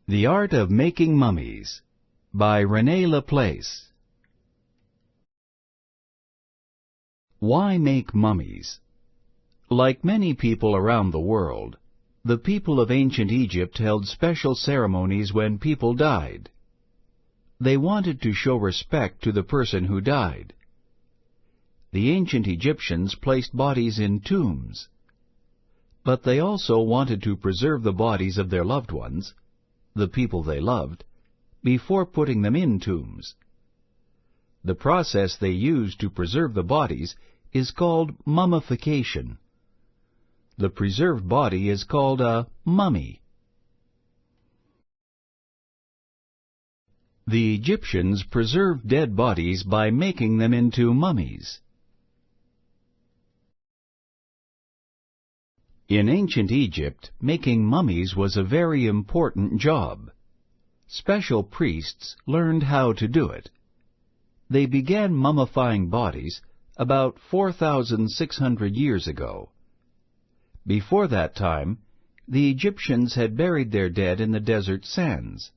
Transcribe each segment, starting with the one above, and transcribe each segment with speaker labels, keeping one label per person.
Speaker 1: The Art of Making Mummies by René Laplace. Why make mummies? Like many people around the world, the people of ancient Egypt held special ceremonies when people died. They wanted to show respect to the person who died. The ancient Egyptians placed bodies in tombs, but they also wanted to preserve the bodies of their loved ones, the people they loved, before putting them in tombs. The process they used to preserve the bodies is called mummification. The preserved body is called a mummy. The Egyptians preserved dead bodies by making them into mummies. In ancient Egypt, making mummies was a very important job. Special priests learned how to do it. They began mummifying bodies about 4,600 years ago. Before that time, the Egyptians had buried their dead in the desert sands.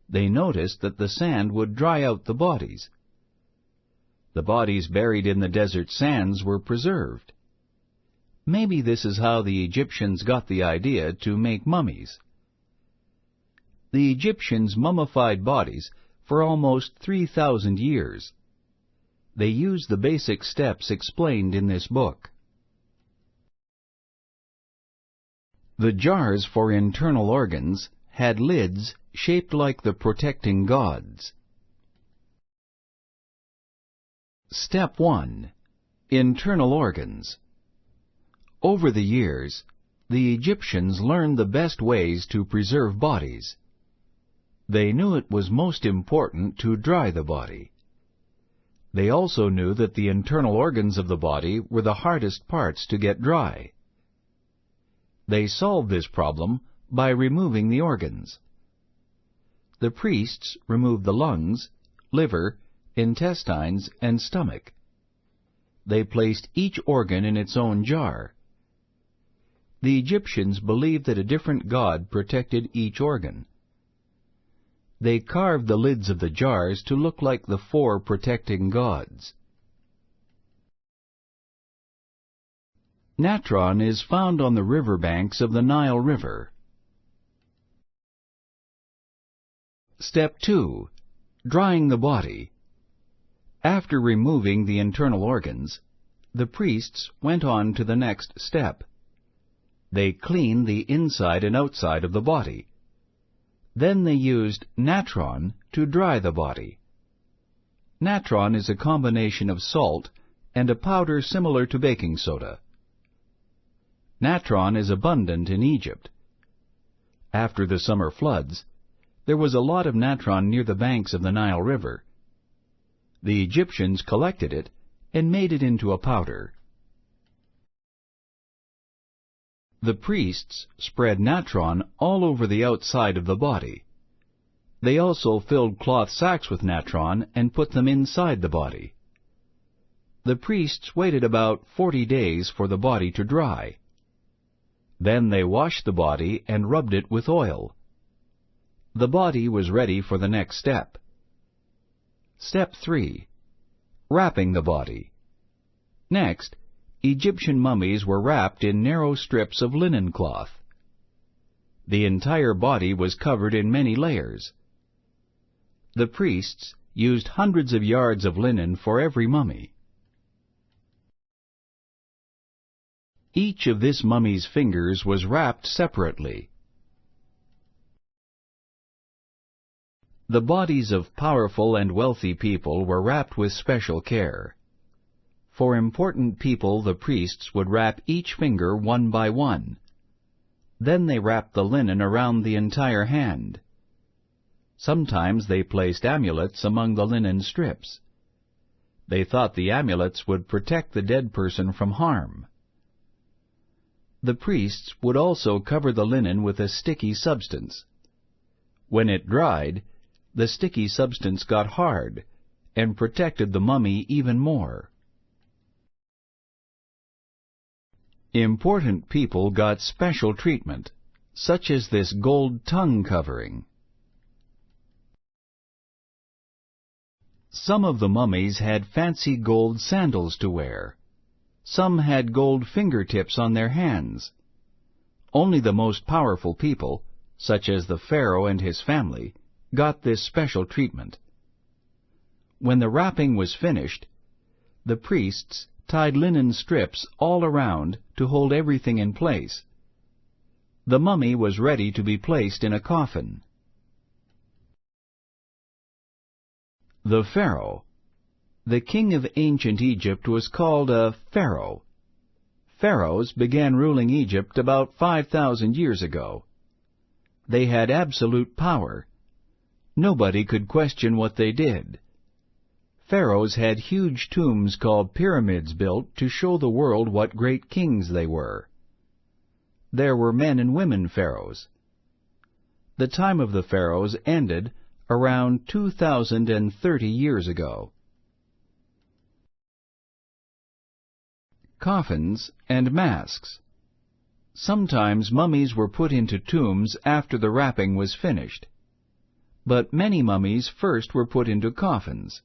Speaker 1: They noticed that the sand would dry out the bodies. The bodies buried in the desert sands were preserved. Maybe this is how the Egyptians got the idea to make mummies. The Egyptians mummified bodies for almost 3,000 years. They used the basic steps explained in this book. The jars for internal organs had lids shaped like the protecting gods. Step 1. Internal organs. Over the years, the Egyptians learned the best ways to preserve bodies. They knew it was most important to dry the body. They also knew that the internal organs of the body were the hardest parts to get dry. They solved this problem by removing the organs. The priests removed the lungs, liver, intestines, and stomach. They placed each organ in its own jar. The Egyptians believed that a different god protected each organ. They carved the lids of the jars to look like the 4 protecting gods. Natron is found on the riverbanks of the Nile River. Step 2. Drying the body. After removing the internal organs, the priests went on to the next step. They cleaned the inside and outside of the body. Then they used natron to dry the body. Natron is a combination of salt and a powder similar to baking soda. Natron is abundant in Egypt. After the summer floods, there was a lot of natron near the banks of the Nile River. The Egyptians collected it and made it into a powder. The priests spread natron all over the outside of the body. They also filled cloth sacks with natron and put them inside the body. The priests waited about 40 days for the body to dry. Then they washed the body and rubbed it with oil. The body was ready for the next step. Step 3. Wrapping the body. Next, Egyptian mummies were wrapped in narrow strips of linen cloth. The entire body was covered in many layers. The priests used hundreds of yards of linen for every mummy. Each of this mummy's fingers was wrapped separately. The bodies of powerful and wealthy people were wrapped with special care. For important people, the priests would wrap each finger one by one. Then they wrapped the linen around the entire hand. Sometimes they placed amulets among the linen strips. They thought the amulets would protect the dead person from harm. The priests would also cover the linen with a sticky substance. When it dried, the sticky substance got hard and protected the mummy even more. Important people got special treatment. such as this gold tongue covering. Some of the mummies had fancy gold sandals to wear. Some had gold fingertips on their hands. Only the most powerful people, such as the pharaoh and his family, got this special treatment. When the wrapping was finished, the priests tied linen strips all around to hold everything in place. The mummy was ready to be placed in a coffin. The pharaoh. The king of ancient Egypt was called a pharaoh. Pharaohs began ruling Egypt about 5,000 years ago. They had absolute power. Nobody could question what they did. Pharaohs had huge tombs called pyramids built to show the world what great kings they were. There were men and women pharaohs. The time of the pharaohs ended around 2,030 years ago. Coffins and masks. Sometimes mummies were put into tombs after the wrapping was finished. But many mummies first were put into coffins.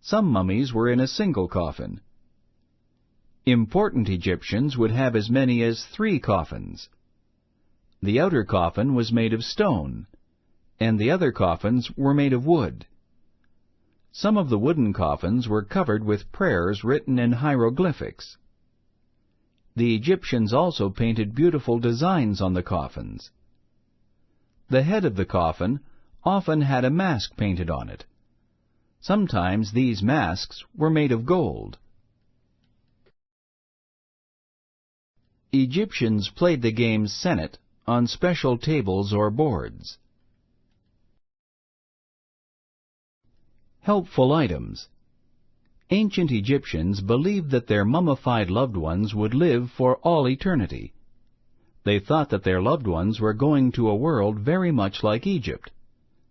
Speaker 1: Some mummies were in a single coffin. Important Egyptians would have as many as 3 coffins. The outer coffin was made of stone, and the other coffins were made of wood. Some of the wooden coffins were covered with prayers written in hieroglyphics. The Egyptians also painted beautiful designs on the coffins. The head of the coffin often had a mask painted on it. Sometimes these masks were made of gold. Egyptians played the game senet on special tables or boards. Helpful items. Ancient Egyptians believed that their mummified loved ones would live for all eternity. They thought that their loved ones were going to a world very much like Egypt,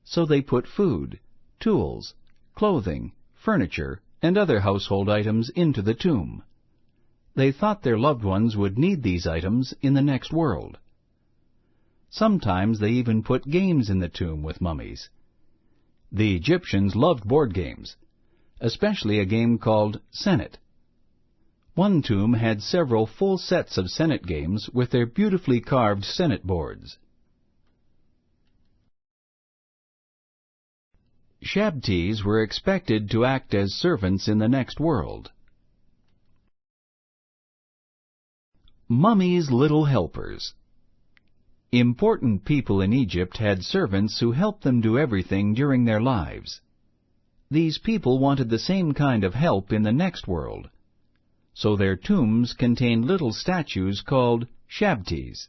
Speaker 1: so they put food, tools, clothing, furniture, and other household items into the tomb. They thought their loved ones would need these items in the next world. Sometimes they even put games in the tomb with mummies. The Egyptians loved board games, especially a game called senet. One tomb had several full sets of senet games with their beautifully carved senet boards. Shabtis were expected to act as servants in the next world. Mummies' little helpers. Important people in Egypt had servants who helped them do everything during their lives. These people wanted the same kind of help in the next world, so their tombs contained little statues called Shabtis.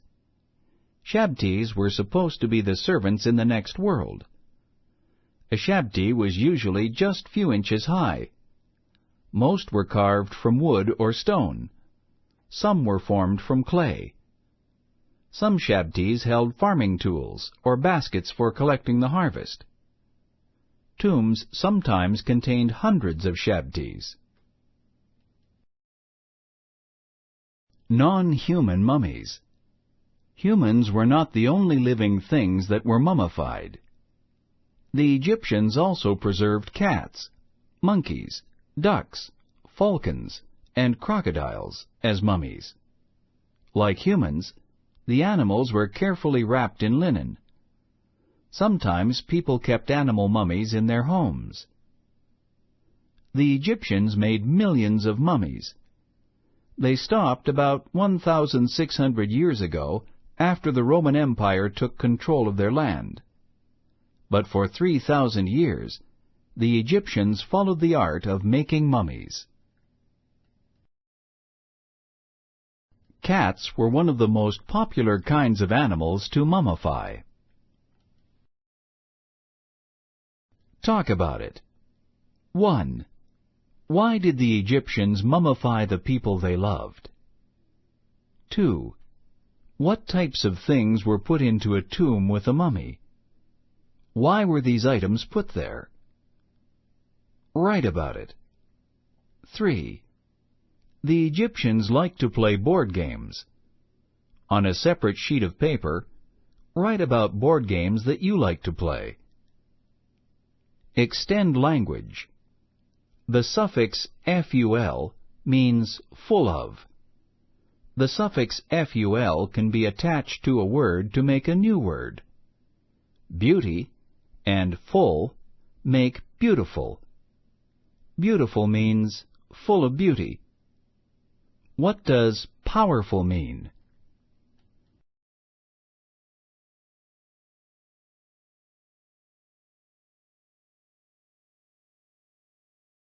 Speaker 1: Shabtis were supposed to be the servants in the next world. A Shabti was usually just few inches high. Most were carved from wood or stone. Some were formed from clay. Some Shabtis held farming tools or baskets for collecting the harvest. Tombs sometimes contained hundreds of Shabtis. Non-human mummies. Humans were not the only living things that were mummified. The Egyptians also preserved cats, monkeys, ducks, falcons, and crocodiles as mummies. Like humans, the animals were carefully wrapped in linen. Sometimes people kept animal mummies in their homes. The Egyptians made millions of mummies. They stopped about 1,600 years ago after the Roman Empire took control of their land. But for 3,000 years, the Egyptians followed the art of making mummies. Cats were one of the most popular kinds of animals to mummify. Talk about it. 1. Why did the Egyptians mummify the people they loved? 2. What types of things were put into a tomb with a mummy? Why were these items put there? Write about it. 3. The Egyptians liked to play board games. On a separate sheet of paper, write about board games that you like to play. Extend language. The suffix ful means full of. The suffix ful can be attached to a word to make a new word. Beauty and full make beautiful. Beautiful means full of beauty. What does powerful mean?